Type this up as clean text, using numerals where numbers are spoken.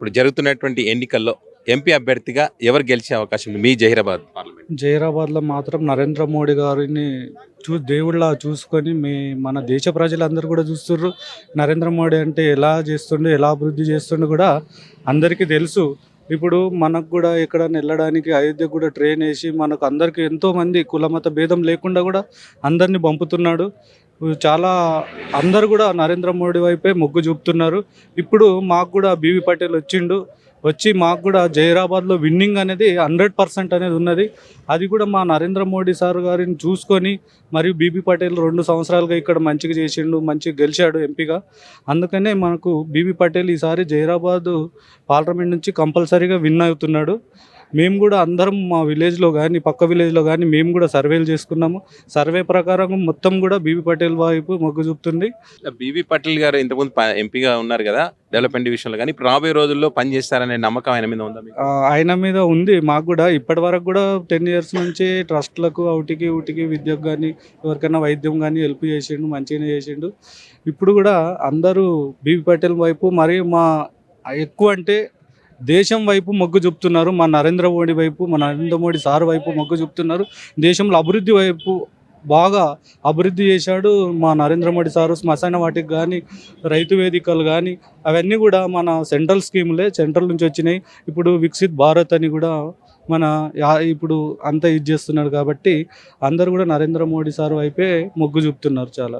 ఇప్పుడు జరుగుతున్నటువంటి ఎన్నికల్లో ఎంపీ అభ్యర్థిగా ఎవరు గెలిచే అవకాశం ఉంది మీ జహీరాబాద్ పార్లమెంట్? జైరాబాద్లో మాత్రం నరేంద్ర మోడీ గారిని దేవుళ్ళ చూసుకొని మన దేశ ప్రజలందరూ కూడా చూస్తుర్రు. నరేంద్ర మోడీ అంటే ఎలా చేస్తుండు, ఎలా అభివృద్ధి చేస్తుండు కూడా అందరికీ తెలుసు. ఇప్పుడు మనకు కూడా ఎక్కడైనా వెళ్ళడానికి అయోధ్యకు కూడా ట్రైన్ వేసి మనకు అందరికీ ఎంతోమంది కులమత భేదం లేకుండా కూడా అందరినీ పంపుతున్నాడు. చాలా అందరు కూడా నరేంద్ర మోడీ వైపే మొగ్గు చూపుతున్నారు. ఇప్పుడు మాకు కూడా బీవీ పటేల్ వచ్చి మాకు కూడా జైరాబాద్లో విన్నింగ్ అనేది 100% అనేది ఉన్నది. అది కూడా మా నరేంద్ర మోడీ సార్ గారిని చూసుకొని, మరియు బీబీ పటేల్ 2 సంవత్సరాలుగా ఇక్కడ మంచిగా చేసిండు, మంచిగా గెలిచాడు ఎంపీగా. అందుకనే మనకు బీబీ పటేల్ ఈసారి జైరాబాద్ పార్లమెంట్ నుంచి కంపల్సరీగా విన్ అవుతున్నాడు. మేము కూడా అందరం మా విలేజ్లో కానీ పక్క విలేజ్లో కానీ మేము కూడా సర్వేలు చేసుకున్నాము. సర్వే ప్రకారం మొత్తం కూడా బీబీ పటేల్ వైపు మొగ్గు చూపుతుంది. బీబీ పటేల్ గారు ఇంతకుముందు ఎంపీగా ఉన్నారు కదా డెవలప్మెంట్ విషయంలో, కానీ ఇప్పుడు రాబోయే రోజుల్లో పని చేస్తారనే నమ్మకం ఆయన మీద ఉందా మీకు? ఆయన మీద ఉంది మాకు కూడా. ఇప్పటి వరకు కూడా 10 years నుంచి ట్రస్ట్లకు ఊటికి విద్యకు కానీ ఎవరికైనా వైద్యం కానీ హెల్ప్ చేసిండు, మంచిగానే చేసిండు. ఇప్పుడు కూడా అందరూ బీబీ పటేల్ వైపు, మరియు మా ఎక్కువ అంటే దేశం వైపు మొగ్గు చూపుతున్నారు. మా నరేంద్ర మోడీ వైపు, మా నరేంద్ర మోడీ సార్ వైపు మొగ్గు చూపుతున్నారు. దేశంలో అభివృద్ధి వైపు బాగా అభివృద్ధి చేశాడు మా నరేంద్ర మోడీ సారు. శ్మశాన వాటికి కానీ, రైతు వేదికలు కానీ అవన్నీ కూడా మన సెంట్రల్ స్కీములే, సెంట్రల్ నుంచి వచ్చినాయి. ఇప్పుడు వికసిత్ భారత్ అని కూడా ఇప్పుడు అంతా ఇది చేస్తున్నారు. కాబట్టి అందరూ కూడా నరేంద్ర మోడీ సార్ వైపే మొగ్గు చూపుతున్నారు చాలా.